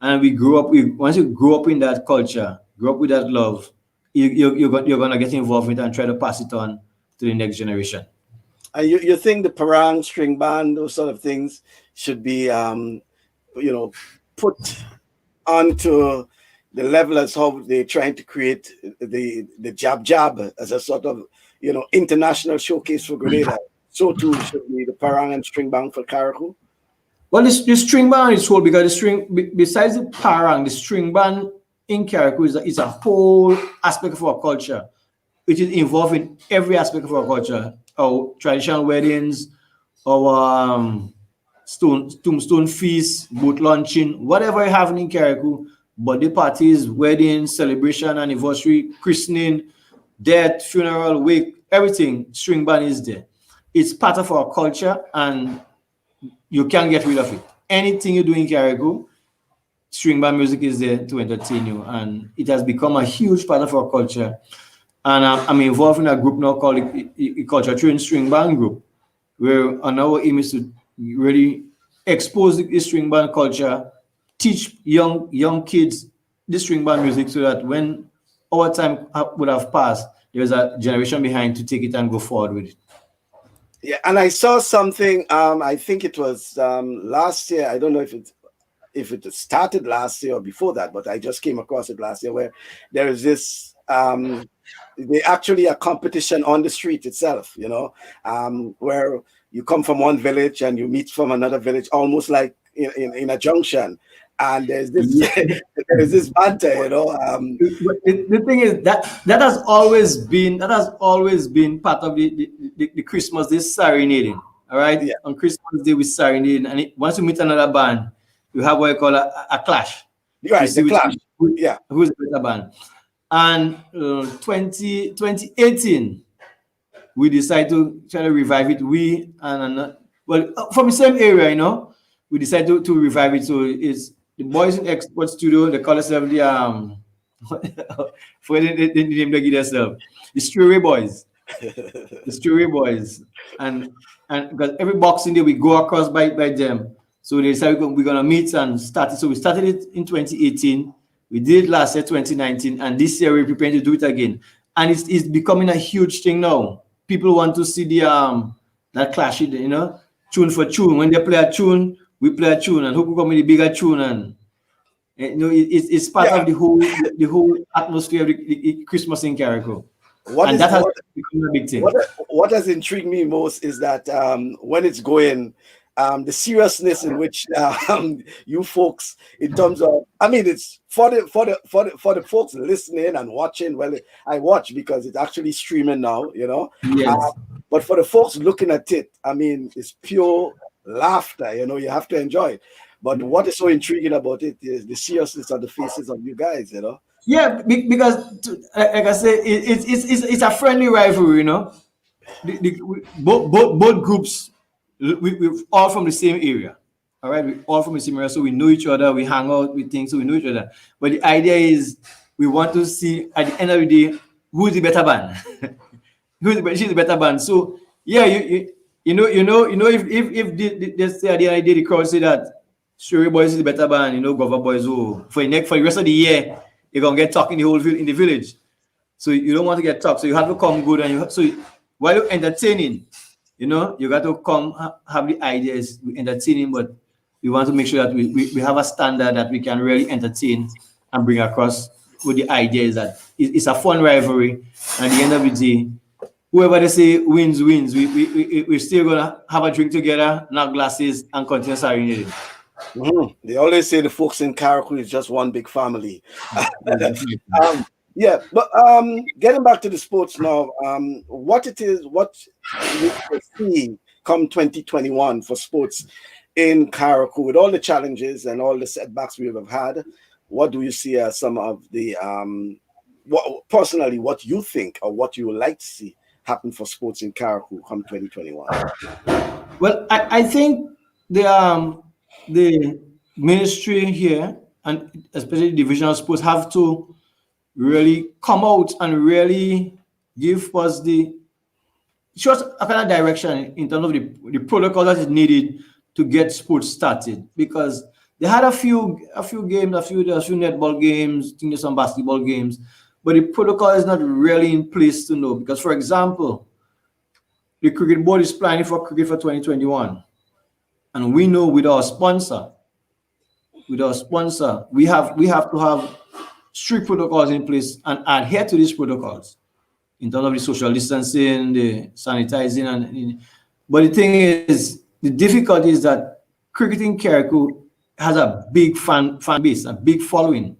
And we grew up, once you grow up in that culture, grow up with that love, you're going to get involved with it and try to pass it on to the next generation. And you think the parang, string band, those sort of things should be, put onto the level as how they're trying to create the jab as a sort of, international showcase for Grenada. So too should be the parang and string band for Carriacou. Well, the string band is whole because besides the parang, the string band in Carriacou is a whole aspect of our culture, which is involved in every aspect of our culture. Our traditional weddings, our tombstone feasts, boat launching, whatever you have in Carriacou, birthday parties, weddings, celebration, anniversary, christening, death, funeral, wake, everything, string band is there. It's part of our culture and you can't get rid of it. Anything you do in Carriacou, string band music is there to entertain you, and it has become a huge part of our culture. And I'm involved in a group now called the Culture Train String Band Group, where our aim is to really expose the string band culture, teach young kids the string band music so that when our time would have passed, there's a generation behind to take it and go forward with it. Yeah, and I saw something. I think it was last year. I don't know if it started last year or before that, but I just came across it last year where there is this. They actually a competition on the street itself. Where you come from one village and you meet from another village, almost like in a junction. And there's this there's this banter, The thing is that has always been part of the Christmas Day serenading. All right, Yeah. On Christmas Day we serenade, and once you meet another band, you have what you call a clash. Right, the clash. Who's the better band? And 2018, we decided to try to revive it. From the same area, we decided to revive it. So it's the boys in Export Studio. They call themselves for the name they give themselves, the Stewart Boys. The Stewart Boys, and because every Boxing Day we go across by them. So they decided we're gonna meet and start it. So we started it in 2018. We did it last year, 2019, and this year we're preparing to do it again. And it's becoming a huge thing now. People want to see that clash, tune for tune. When they play a tune, we play a tune, and who could come with the bigger tune, and it's part of the whole atmosphere of the Christmas in Carriacou. That has become a big thing. What has intrigued me most is that when it's going, the seriousness in which you folks, in terms of, it's for the folks listening and watching. Well, I watch because it's actually streaming now, Yes. But for the folks looking at it, it's pure laughter. You have to enjoy it. But what is so intriguing about it is the seriousness on the faces of you guys. Yeah, because like I said, it's a friendly rivalry. Both groups. We're all from the same area. All right, we're all from the same area, so we know each other, we hang out with things, so we know each other. But the idea is we want to see at the end of the day who's the better band. She's the better band. So yeah, if this say at the end of the day the crowd say that Stewart Boys is the better band, Gova Boys, for the rest of the year, you're gonna get talk in the village. So you don't want to get talk, so you have to come good, and while you're entertaining, you got to come have the ideas, we entertaining, but we want to make sure that we have a standard that we can really entertain and bring across with the ideas that it's a fun rivalry. And at the end of the day, whoever they say wins. We're still gonna have a drink together, knock glasses, and continue serenading. They always say the folks in Carriacou is just one big family. Yeah, but getting back to the sports now, what you see come 2021 for sports in Carriacou with all the challenges and all the setbacks we have had, what do you see as some of the personally, what you think or what you would like to see happen for sports in Carriacou come 2021? Well, I think the ministry here, and especially divisional sports, have to really come out and really give us show us a kind of direction in terms of the protocol that is needed to get sports started. Because they had a few games, a few netball games, I think there's some basketball games, but the protocol is not really in place to know. Because, for example, the cricket board is planning for cricket for 2021, and we know with our sponsor, we have to have strict protocols in place and adhere to these protocols in terms of the social distancing, the sanitizing, but the thing is, the difficulty is that cricket in Carriacou has a big fan base, a big following,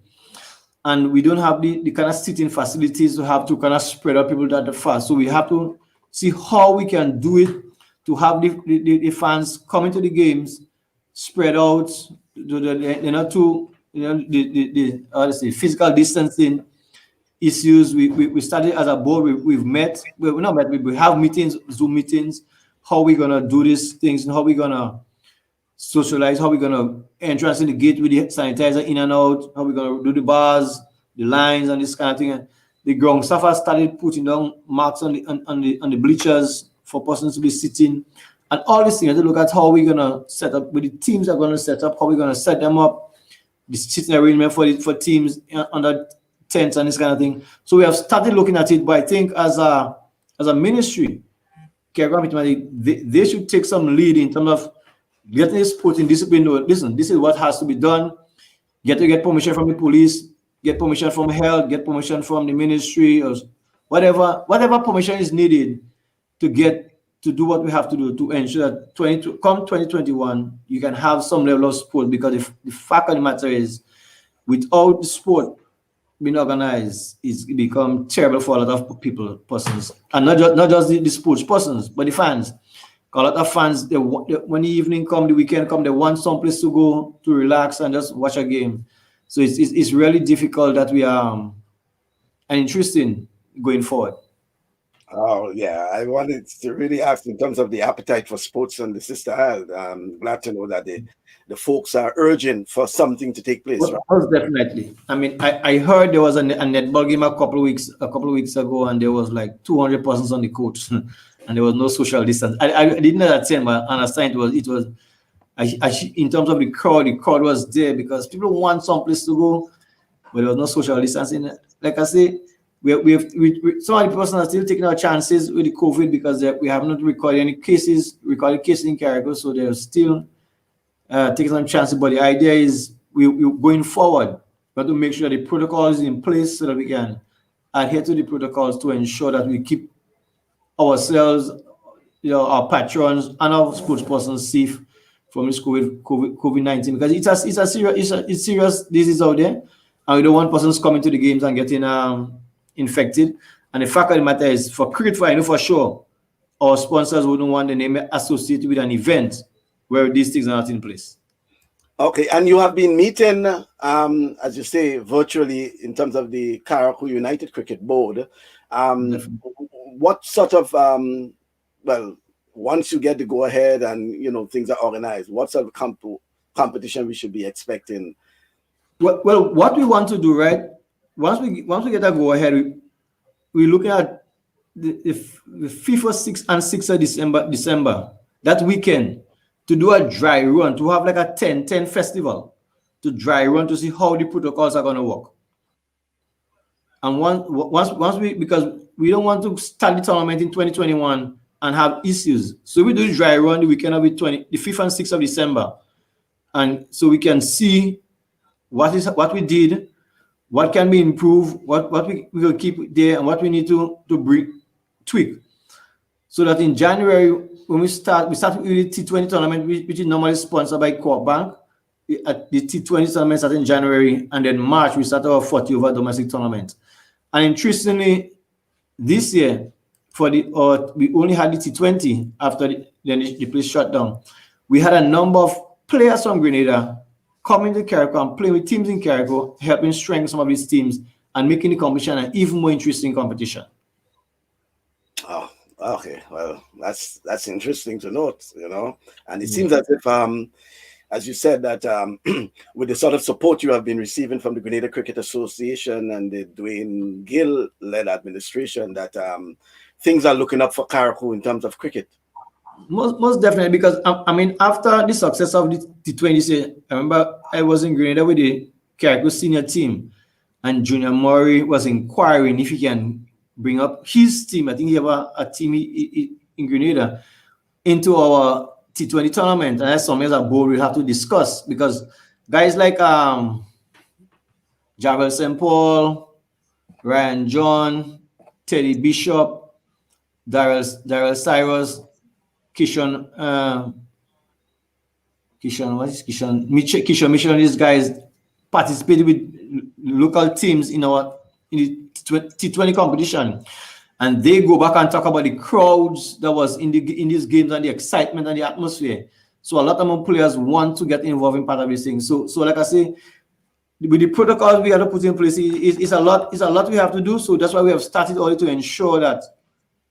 and we don't have the kind of sitting facilities to have to kind of spread out people that fast. So we have to see how we can do it to have the fans coming to the games spread out, the physical distancing issues. We started as a board. We have meetings, Zoom meetings. How we gonna do these things, and how we gonna socialize, how we gonna entrance in the gate with the sanitizer in and out, how we gonna do the bars, the lines, and this kind of thing. And the ground staff has started putting down marks on the bleachers for persons to be sitting, and all these things. To look at how we gonna set up with the teams are gonna set up, how we gonna set them up, the sitting arrangement for teams under tents and this kind of thing. So we have started looking at it, but I think as a ministry, they should take some lead in terms of getting this sporting discipline. Listen, this is what has to be done. Get permission from the police, get permission from health, get permission from the ministry, or whatever permission is needed to do what we have to do to ensure that 2021 you can have some level of sport. Because the fact of the matter is, without the sport being organized, it's become terrible for a lot of persons, and not just the sports persons, but the fans. A lot of fans, when the evening come, the weekend come, they want some place to go to relax and just watch a game. So it's really difficult that we are and interesting going forward. Oh yeah, I wanted to really ask in terms of the appetite for sports and the sister had. I'm glad to know that the folks are urging for something to take place. Well, right? Definitely. I mean, I heard there was a netball game a couple of weeks ago, and there was like 200 persons on the court, and there was no social distance. I didn't know that same, but I understand it was. In terms of the crowd was there because people want some place to go, but there was no social distancing. Like I say, we some of the persons are still taking our chances with the COVID because we have not recorded any cases in Carriacou, so they're still taking some chances. But the idea is we're going forward. We have to make sure the protocol is in place so that we can adhere to the protocols to ensure that we keep ourselves, our patrons and our sports persons safe from this COVID-19, because it's serious disease out there, and we don't want persons coming to the games and getting infected. And the fact of the matter is, for cricket, I know for sure, our sponsors wouldn't want the name associated with an event where these things are not in place. Okay, and you have been meeting, as you say, virtually in terms of the Carriacou United Cricket Board. What sort of, once you get the go-ahead and, things are organized, what sort of competition we should be expecting? Well, what we want to do, right? Once we get a go-ahead, we're looking at the 5th, 6th, and 6th of December, that weekend, to do a dry run, to have like a 10 festival, to dry run to see how the protocols are going to work. And because we don't want to start the tournament in 2021 and have issues. So we do the dry run the weekend of the 5th and 6th of December. And so we can see what we did, what can be improved, what we will keep there, and what we need to tweak. So that in January, when we start with the T20 tournament, which is normally sponsored by Corp Bank. At the T20 tournament starts in January, and then March we start our 40 over domestic tournament. And interestingly, this year, we only had the T20 after the place shut down. We had a number of players from Grenada coming to Carriacou and playing with teams in Carriacou, helping strengthen some of these teams and making the competition an even more interesting competition. Oh, okay. Well, that's interesting to note, and it seems as if, as you said, that with the sort of support you have been receiving from the Grenada Cricket Association and the Dwayne Gill-led administration, that things are looking up for Carriacou in terms of cricket. Most definitely, because I mean, after the success of the T20, I remember I was in Grenada with the Carriacou senior team, and Junior Murray was inquiring if he can bring up his team. I think he have a team in Grenada into our T20 tournament, and that's something as a board we have to discuss, because guys like Javel St. Paul, Ryan John, Teddy Bishop, Daryl Cyrus, Kishon Mitchell, these guys participated with local teams in the T20 competition, and they go back and talk about the crowds that was in these games and the excitement and the atmosphere. So a lot of more players want to get involved in part of this thing. So like I say, with the protocols we have to put in place, it's a lot we have to do. So that's why we have started early to ensure that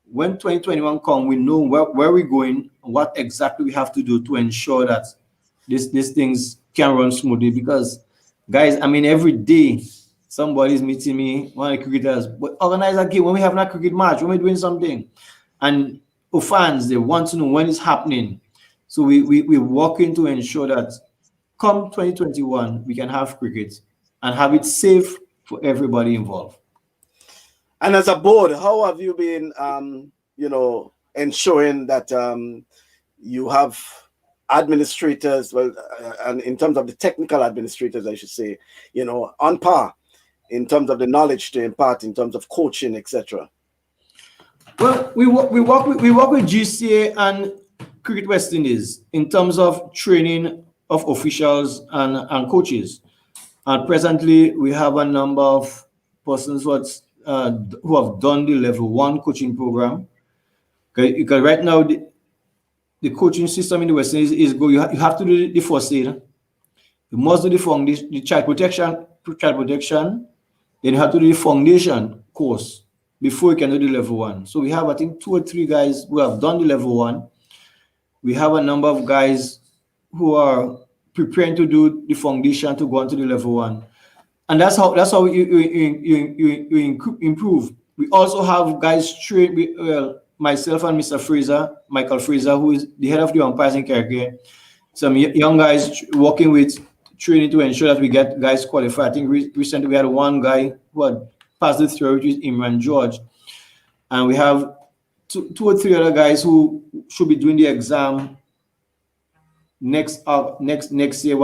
when 2021 comes, we know where we're going, what exactly we have to do to ensure that these things can run smoothly. Because, guys, I mean, every day somebody's meeting me, one of the cricketers, but organize a game when we have a cricket match, when we're doing something. And for fans, they want to know when it's happening. So we're working to ensure that come 2021, we can have cricket and have it safe for everybody involved. And as a board, how have you been, ensuring that you have administrators, and in terms of the technical administrators, I should say, on par in terms of the knowledge to impart, in terms of coaching, etc.? Well, we work with GCA and Cricket West Indies in terms of training of officials and coaches. And presently, we have a number of persons who have done the level 1 coaching program. Okay, because right now the coaching system in the West Indies is good. You have to do the first aid. You must do the child protection. Then you have to do the foundation course before you can do the level 1. So we have, I think, 2 or 3 guys who have done the level 1. We have a number of guys who are preparing to do the foundation to go on to the level 1. And that's how you improve. We also have guys trained, myself and Mr. Michael Fraser, who is the head of the umpires in Carriacou. Some young guys working with training to ensure that we get guys qualified. I think recently we had one guy who had passed the theory, which is Imran George. And we have two or 3 other guys who should be doing the exam next year,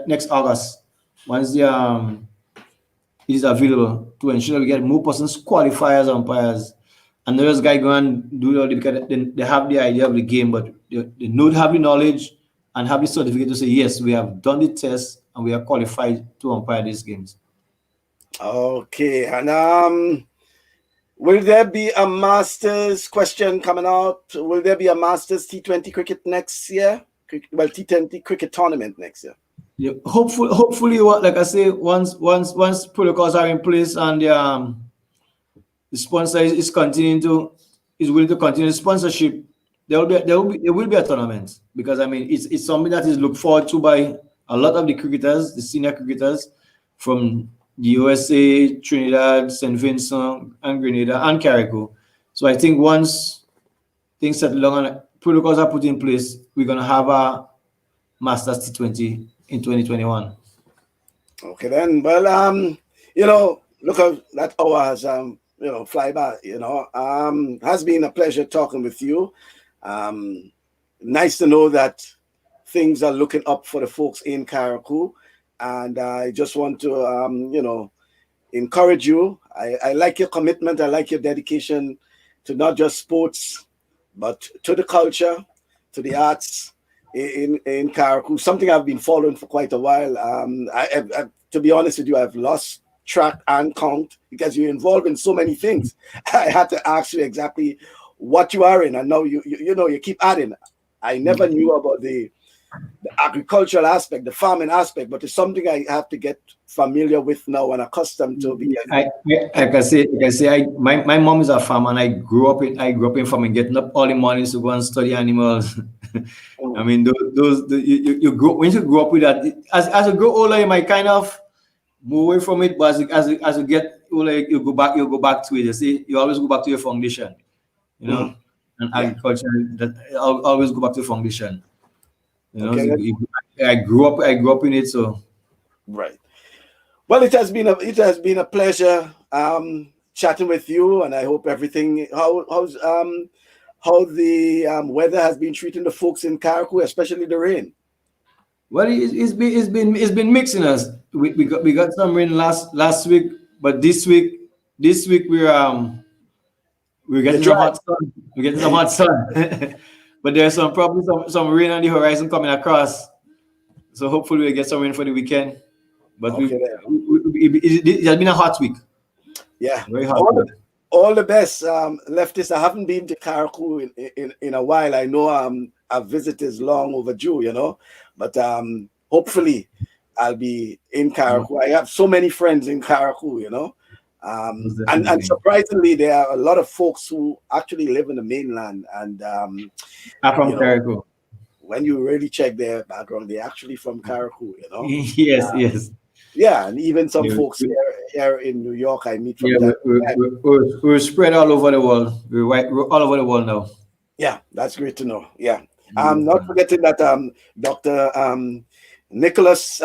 next August, once it is available, to ensure we get more persons qualified as umpires. And those guys go and do it because they have the idea of the game, but they don't have the knowledge and have the certificate to say, yes, we have done the test and we are qualified to umpire these games. Okay, and will there be a Masters question coming out? Will there be a Masters T20 cricket next year? Well, T20 cricket tournament next year. Yeah, hopefully, like I say, once protocols are in place and the sponsor is willing to continue the sponsorship, there will be a tournament, because I mean it's something that is looked forward to by a lot of the cricketers, the senior cricketers from the USA, Trinidad, St. Vincent, and Grenada, and Carriacou. So I think once things settle down and protocols are put in place, we're going to have a Masters T20 in 2021. Okay, then. Well, look at that hour has fly by. Has been a pleasure talking with you. Nice to know that things are looking up for the folks in Carriacou. And I just want to, encourage you. I like your commitment. I like your dedication to not just sports, but to the culture, to the arts in Carriacou. Something I've been following for quite a while. To be honest with you, I've lost track and count because you're involved in so many things. I had to ask you exactly what you are in. I know you keep adding. I never knew about the agricultural aspect, the farming aspect, but it's something I have to get familiar with now and accustomed to. Because my mom is a farmer, and I grew up in farming, getting up all the mornings to go and study animals. I mean, you grow, when you grow up with that, as you grow older, you might kind of move away from it, but as you get older, you go back to it. You see, you always go back to your foundation, you know, and agriculture, that always go back to the foundation. You know, Okay. I grew up in it, so. Right. Well, it has been a pleasure chatting with you, and I hope everything how the weather has been treating the folks in Carriacou, especially the rain. Well, it's been mixing us. We got some rain last week, but this week we're getting some hot sun. We're getting some hot sun. But there's probably some rain on the horizon coming across. So hopefully we'll get some rain for the weekend. But it has been a hot week. Yeah. Very hot week. All the best, Leftist. I haven't been to Carriacou in a while. I know our visit is long overdue, you know, but hopefully I'll be in Carriacou. I have so many friends in Carriacou, you know, and surprisingly, there are a lot of folks who actually live in the mainland and I'm from Carriacou. When you really check their background, they're actually from Carriacou, you know. Yes. Yeah, and even some folks here in New York, I meet from that. We're spread all over the world. We're all over the world now. Yeah, that's great to know. Yeah. Not forgetting that Dr. Nicholas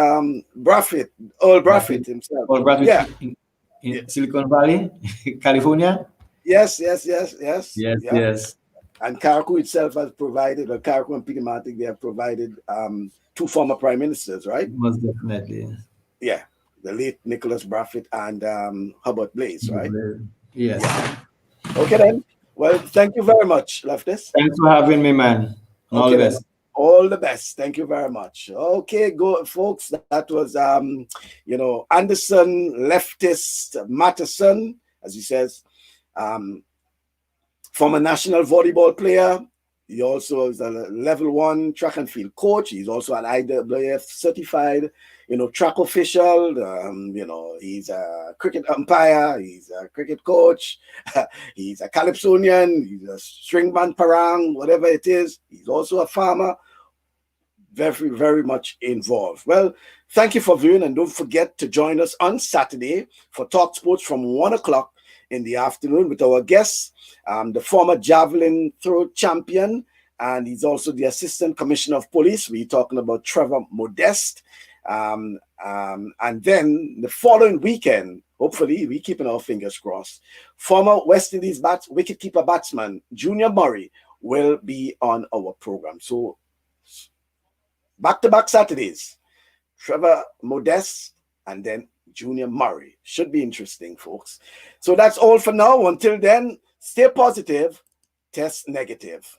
Braffett, Earl Braffett himself. Earl Braffett in Silicon Valley, California. Yes. And Carriacou itself has provided, or Carriacou and Pidgamatic, they have provided 2 former prime ministers, right? Most definitely. Yeah, the late Nicholas Braffett and Hubert Blaze, right? Yes. Yeah. Okay then. Well, thank you very much, Leftist. Thanks for having me, man. All the best. All the best. Thank you very much. Okay, go, folks. That was Anderson Leftist Matheson, as he says, former national volleyball player. He also is a level 1 track and field coach. He's also an IWF certified, track official. He's a cricket umpire. He's a cricket coach. He's a calypsonian. He's a string band parang, whatever it is. He's also a farmer. Very, very much involved. Well, thank you for viewing, and don't forget to join us on Saturday for Talk Sports from 1 o'clock in the afternoon with our guests, the former javelin throw champion, and he's also the assistant commissioner of police. We're talking about Trevor Modest. And then the following weekend, hopefully, we're keeping our fingers crossed, former West Indies wicketkeeper batsman Junior Murray will be on our program. So back-to-back Saturdays, Trevor Modest and then Junior Murray. Should be interesting, folks. So that's all for now. Until then, stay positive, test negative.